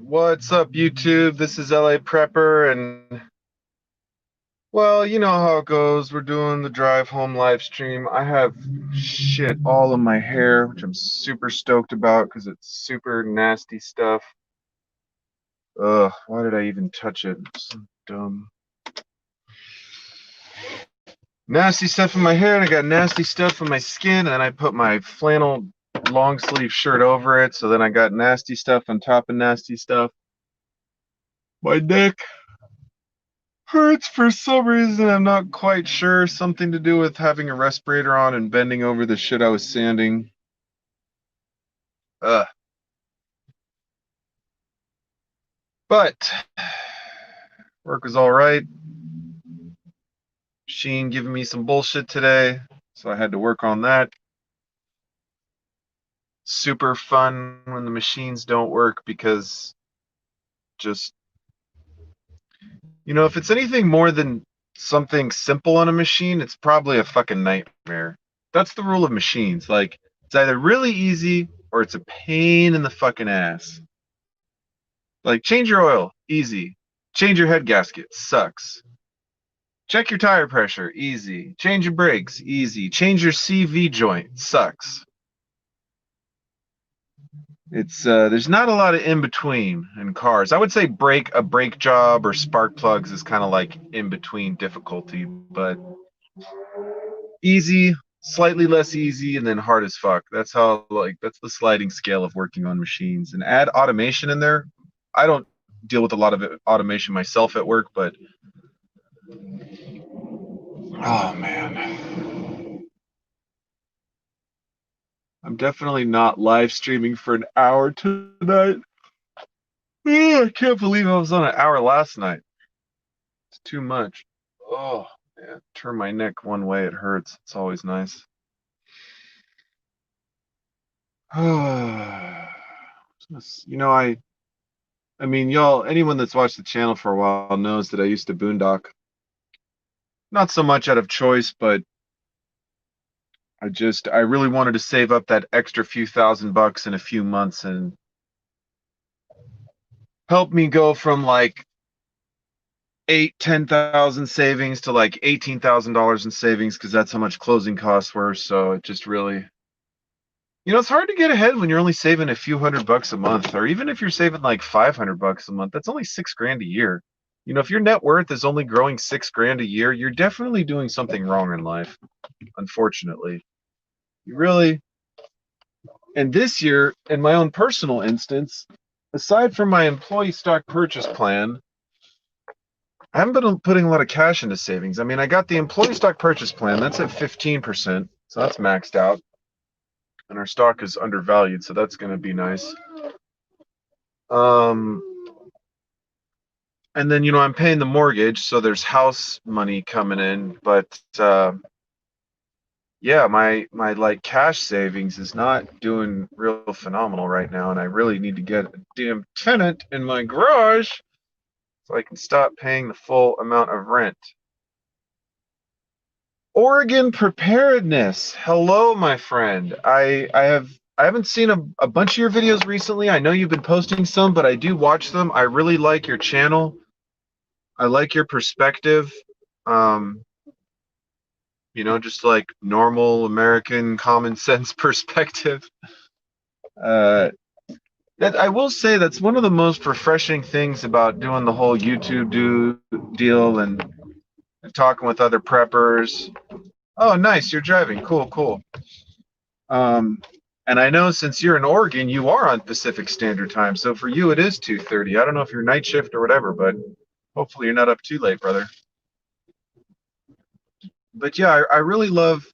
What's up, YouTube? This is LA Prepper, and well, you know how it goes. We're doing the drive home live stream. I have shit all in my hair, which I'm super stoked about because it's super nasty stuff. Ugh, why did I even touch it? I'm so dumb. Nasty stuff in my hair, and I got nasty stuff in my skin, and then I put my flannel long sleeve shirt over it, so then I got nasty stuff on top of nasty stuff. My neck hurts for some reason. I'm not quite sure. Something to do with having a respirator on and bending over the shit I was sanding. Ugh. But work was all right. Machine giving me some bullshit today, so I had to work on that. Super fun when the machines don't work because just, if it's anything more than something simple on a machine, it's probably a fucking nightmare. That's the rule of machines. Like, it's either really easy or it's a pain in the fucking ass. Like, change your oil, easy. Change your head gasket, sucks. Check your tire pressure, easy. Change your brakes, easy. Change your CV joint, sucks. It's there's not a lot of in between in cars. I would say a brake job or spark plugs is kind of like in between difficulty, but easy, slightly less easy, and then hard as fuck. That's the sliding scale of working on machines. And add automation in there. I don't deal with a lot of automation myself at work, but oh man, I'm definitely not live streaming for an hour tonight. I can't believe I was on an hour last night. It's too much. Oh man, turn my neck one way, it hurts. It's always nice. You know, I mean, y'all, anyone that's watched the channel for a while knows that I used to boondock. Not so much out of choice, but I really wanted to save up that extra few $1,000 in a few months and help me go from like 10,000 savings to like $18,000 in savings because that's how much closing costs were. So it just really, it's hard to get ahead when you're only saving a few $100 a month, or even if you're saving like $500 a month, that's only 6 grand a year. If your net worth is only growing 6 grand a year, you're definitely doing something wrong in life, unfortunately. You really, and this year, in my own personal instance, aside from my employee stock purchase plan, I haven't been putting a lot of cash into savings. I mean, I got the employee stock purchase plan, that's at 15%, so that's maxed out. And our stock is undervalued, so that's going to be nice. Um, and then I'm paying the mortgage, so there's house money coming in. But yeah, my like cash savings is not doing real phenomenal right now, and I really need to get a damn tenant in my garage so I can stop paying the full amount of rent. Oregon preparedness. Hello, my friend. I haven't seen a bunch of your videos recently. I know you've been posting some, but I do watch them. I really like your channel. I like your perspective. Um, just like normal American common sense perspective. Uh, that I will say that's one of the most refreshing things about doing the whole deal and talking with other preppers. Oh, nice, you're driving. Cool, cool. Um, and I know since you're in Oregon, you are on Pacific Standard Time, so for you it is 2:30. I don't know if you're night shift or whatever, but hopefully you're not up too late, brother. But yeah, I really love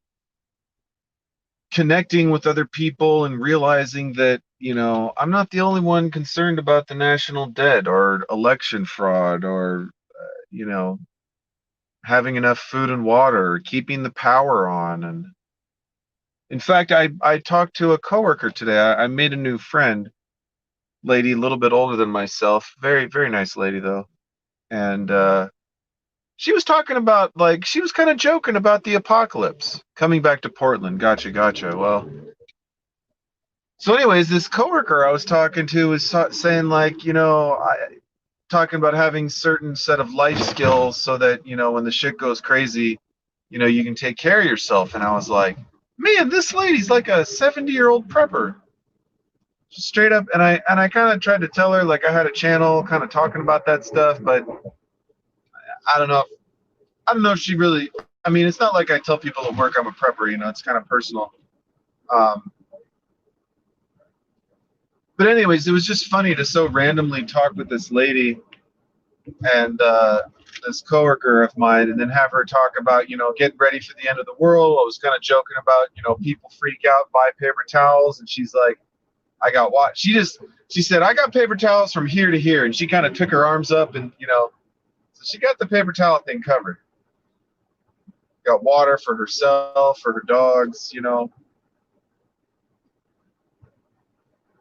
connecting with other people and realizing that, I'm not the only one concerned about the national debt or election fraud or, you know, having enough food and water, or keeping the power on. And in fact, I talked to a coworker today. I made a new friend, lady, a little bit older than myself. Very, very nice lady, though. And she was talking about, like, she was kind of joking about the apocalypse coming back to Portland. Gotcha, gotcha. Well, So, anyways, this coworker I was talking to was saying, like, talking about having certain set of life skills so that, when the shit goes crazy, you can take care of yourself. And I was like, man, this lady's like a 70-year-old prepper. Just straight up. And I kind of tried to tell her, like, I had a channel kind of talking about that stuff, but I don't know. I don't know if she really. I mean, it's not like I tell people at work I'm a prepper. It's kind of personal. Um, but anyways, it was just funny to so randomly talk with this lady and this coworker of mine, and then have her talk about, getting ready for the end of the world. I was kind of joking about, people freak out, buy paper towels, and she's like, I got what? She said, I got paper towels from here to here, and she kind of took her arms up, and so she got the paper towel thing covered. Got water for herself, for her dogs.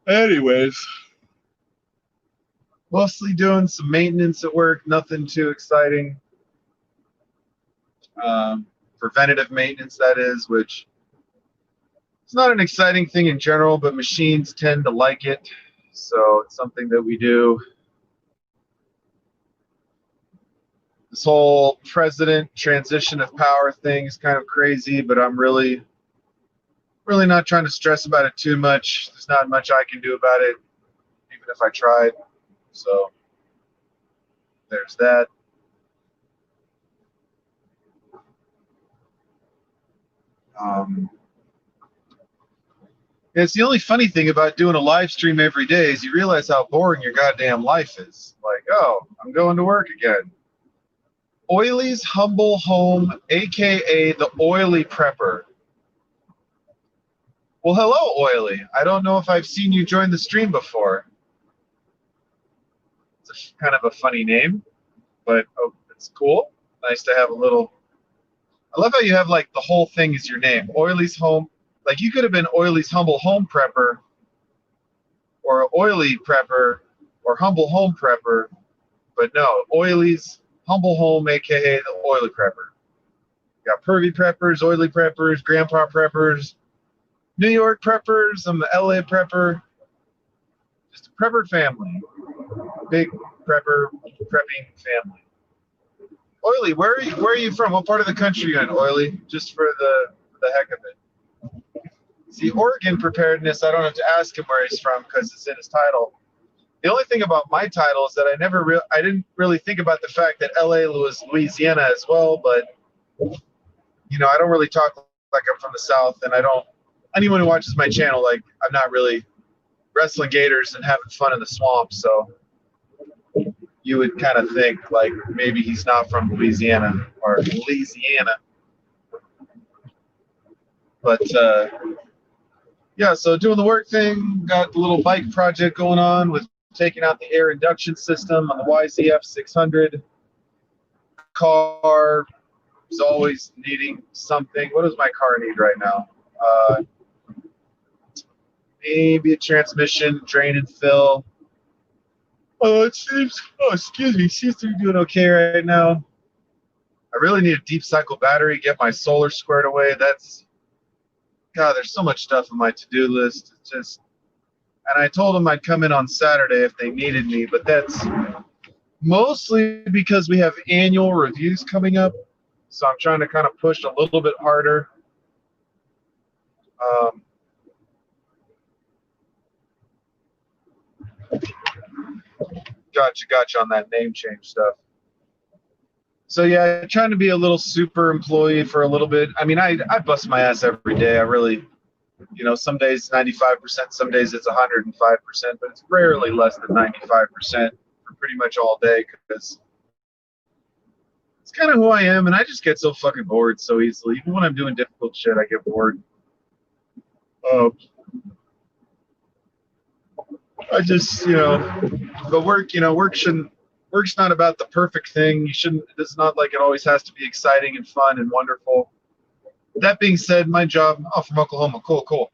Anyways, mostly doing some maintenance at work, nothing too exciting. Preventative maintenance, that is, which it's not an exciting thing in general, but machines tend to like it. So it's something that we do. This whole president transition of power thing is kind of crazy, but I'm really not trying to stress about it too much. There's not much I can do about it, even if I tried. So there's that. It's the only funny thing about doing a live stream every day is you realize how boring your goddamn life is. Like, oh, I'm going to work again. Oily's Humble Home, aka the Oily Prepper. Well, hello, Oily. I don't know if I've seen you join the stream before. It's kind of a funny name, but it's cool. Nice to have a little. I love how you have like the whole thing is your name. Oily's Home. Like you could have been Oily's Humble Home Prepper, or Oily Prepper, or Humble Home Prepper, but no, Oily's Humble Home, aka the Oily Prepper. You got Pervy Preppers, Oily Preppers, Grandpa Preppers, New York Preppers. I'm the LA Prepper. Just a prepper family, big prepping family. Oily, where are you from? What part of the country are you in, Oily? Just for the heck of it. See, Oregon preparedness, I don't have to ask him where he's from because it's in his title. The only thing about my title is that I didn't really think about the fact that LA was Louisiana as well, but I don't really talk like I'm from the South, and anyone who watches my channel, like, I'm not really wrestling gators and having fun in the swamp, so you would kind of think like maybe he's not from Louisiana. But yeah, so doing the work thing, got the little bike project going on with taking out the air induction system on the YZF 600. Car is always needing something. What does my car need right now? Maybe a transmission, drain and fill. Excuse me, seems to be doing okay right now. I really need a deep cycle battery, get my solar squared away. God, there's so much stuff on my to-do list. And I told them I'd come in on Saturday if they needed me, but that's mostly because we have annual reviews coming up. So I'm trying to kind of push a little bit harder. Gotcha on that name change stuff. So yeah, trying to be a little super employee for a little bit. I mean, I bust my ass every day. I really, some days 95%, some days it's 105%, but it's rarely less than 95% for pretty much all day because it's kind of who I am, and I just get so fucking bored so easily. Even when I'm doing difficult shit, I get bored. I just, but work's not about the perfect thing. It's not like it always has to be exciting and fun and wonderful. That being said, my job, from Oklahoma, cool.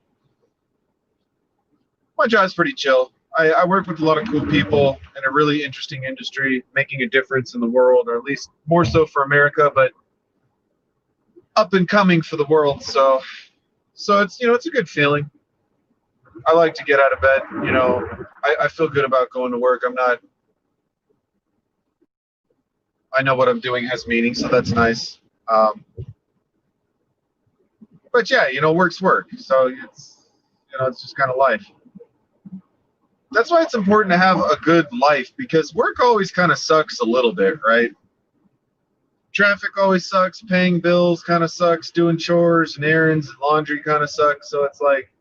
My job's pretty chill. I work with a lot of cool people in a really interesting industry, making a difference in the world, or at least more so for America, but up and coming for the world. So it's, it's a good feeling. I like to get out of bed. I feel good about going to work. I know what I'm doing has meaning, so that's nice. But yeah, work's work. So it's just kind of life. That's why it's important to have a good life, because work always kind of sucks a little bit, right? Traffic always sucks. Paying bills kind of sucks. Doing chores and errands and laundry kind of sucks. So it's like,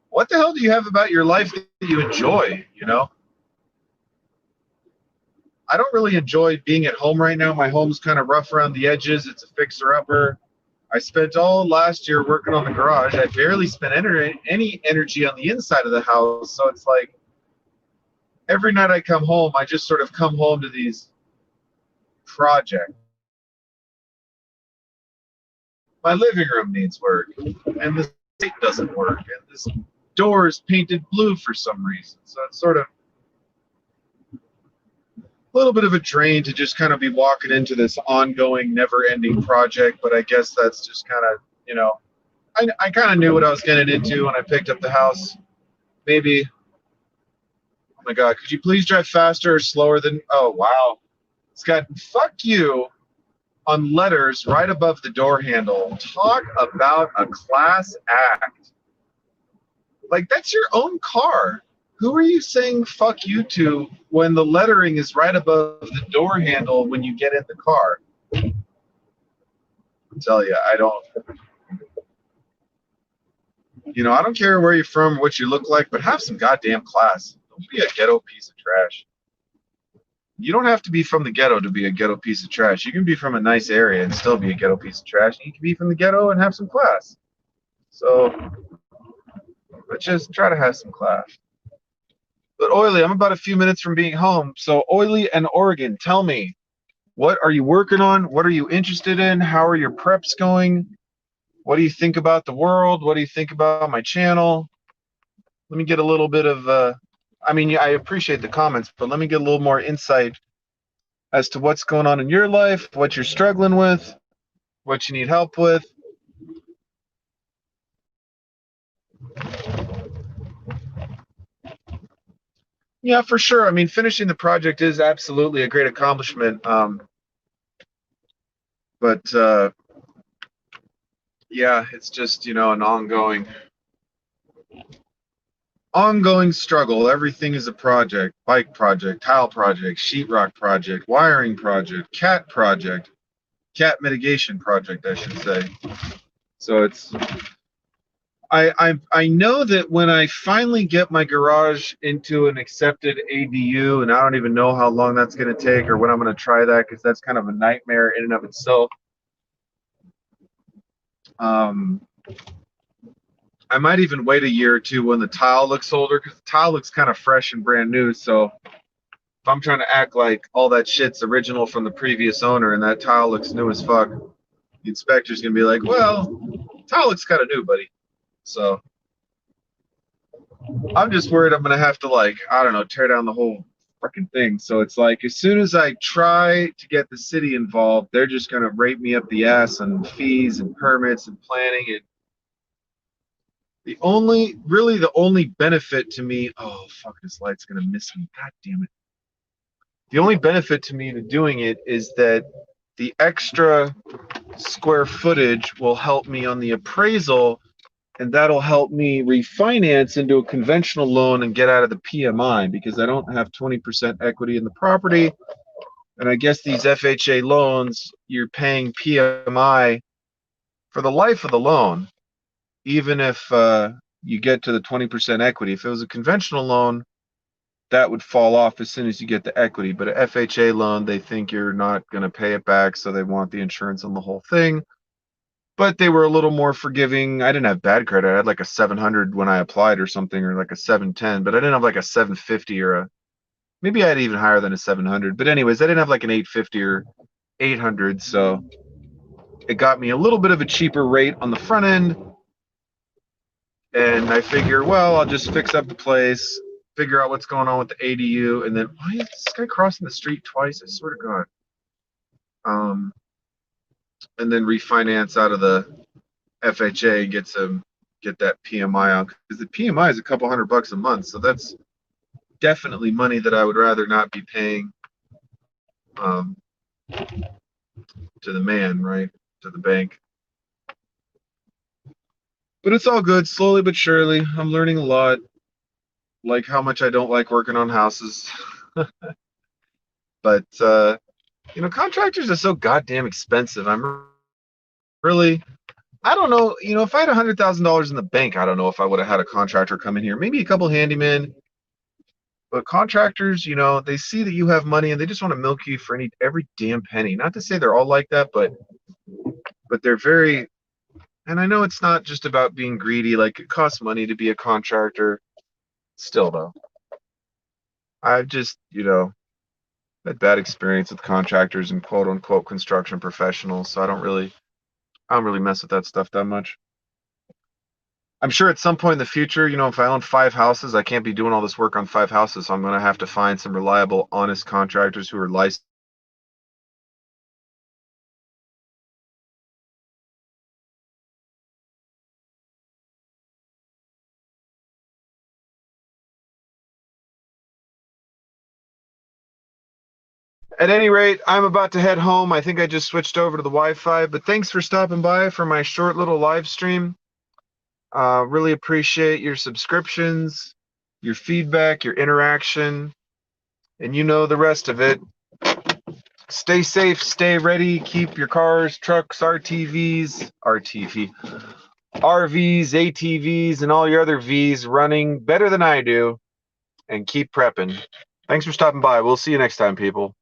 what the hell do you have about your life that you enjoy? I don't really enjoy being at home right now. My home's kind of rough around the edges. It's a fixer-upper. I spent all last year working on the garage. I barely spent any energy on the inside of the house. So it's like every night I come home, I just sort of come home to these projects. My living room needs work, and the sink doesn't work, and this door is painted blue for some reason. So it's sort of a little bit of a drain to just kind of be walking into this ongoing, never-ending project. But I guess that's just kind of, I kind of knew what I was getting into when I picked up the house. Maybe, oh my God, could you please drive faster or slower than, oh, wow. It's got "fuck you" on letters right above the door handle. Talk about a class act. Like, that's your own car. Who are you saying "fuck you" to when the lettering is right above the door handle when you get in the car? I tell you, I don't care where you're from, what you look like, but have some goddamn class. Don't be a ghetto piece of trash. You don't have to be from the ghetto to be a ghetto piece of trash. You can be from a nice area and still be a ghetto piece of trash. You can be from the ghetto and have some class. So, but just try to have some class. But Oily, I'm about a few minutes from being home. So Oily and Oregon, tell me, what are you working on? What are you interested in? How are your preps going? What do you think about the world? What do you think about my channel? Let me get a little bit of, I appreciate the comments, but let me get a little more insight as to what's going on in your life, what you're struggling with, what you need help with. Yeah, for sure. I mean, finishing the project is absolutely a great accomplishment. But yeah, it's just, an ongoing struggle. Everything is a project: bike project, tile project, sheetrock project, wiring project, cat mitigation project, I should say. So I know that when I finally get my garage into an accepted ADU, and I don't even know how long that's going to take or when I'm going to try that, because that's kind of a nightmare in and of itself. I might even wait a year or two when the tile looks older, because the tile looks kind of fresh and brand new. So if I'm trying to act like all that shit's original from the previous owner and that tile looks new as fuck, the inspector's going to be like, well, tile looks kind of new, buddy. So I'm just worried I'm going to have to, like, I don't know, tear down the whole fucking thing. So it's like, as soon as I try to get the city involved, they're just going to rape me up the ass on fees and permits and planning. And the only benefit to me, oh fuck, this light's gonna miss me. God damn it. The only benefit to me to doing it is that the extra square footage will help me on the appraisal, and that'll help me refinance into a conventional loan and get out of the PMI, because I don't have 20% equity in the property. And I guess these FHA loans, you're paying PMI for the life of the loan, even if you get to the 20% equity. If it was a conventional loan, that would fall off as soon as you get the equity. But an FHA loan, they think you're not going to pay it back, so they want the insurance on the whole thing. But they were a little more forgiving. I didn't have bad credit. I had like a 700 when I applied or something, or like a 710, but I didn't have like a 750 or maybe I had even higher than a 700. But anyways, I didn't have like an 850 or 800, so it got me a little bit of a cheaper rate on the front end. And I figure, well, I'll just fix up the place, figure out what's going on with the ADU, and then why is this guy crossing the street twice? I swear to God. And then refinance out of the FHA, get some get that PMI out, because the PMI is a couple $100 a month, so that's definitely money that I would rather not be paying to the man, right, to the bank. But it's all good, slowly but surely. I'm learning a lot, like how much I don't like working on houses. But contractors are so goddamn expensive. I'm really, I don't know, if I had $100,000 in the bank, I don't know if I would have had a contractor come in here. Maybe a couple handymen, but contractors, they see that you have money and they just want to milk you for every damn penny. Not to say they're all like that, but they're very. And I know it's not just about being greedy. Like, it costs money to be a contractor. Still, though, I've just, had bad experience with contractors and quote unquote construction professionals. So I don't really mess with that stuff that much. I'm sure at some point in the future, if I own 5 houses, I can't be doing all this work on 5 houses. So I'm going to have to find some reliable, honest contractors who are licensed. At any rate, I'm about to head home. I think I just switched over to the Wi-Fi, but thanks for stopping by for my short little live stream. Really appreciate your subscriptions, your feedback, your interaction, and the rest of it. Stay safe, stay ready, keep your cars, trucks, RVs, ATVs, and all your other Vs running better than I do, and keep prepping. Thanks for stopping by. We'll see you next time, people.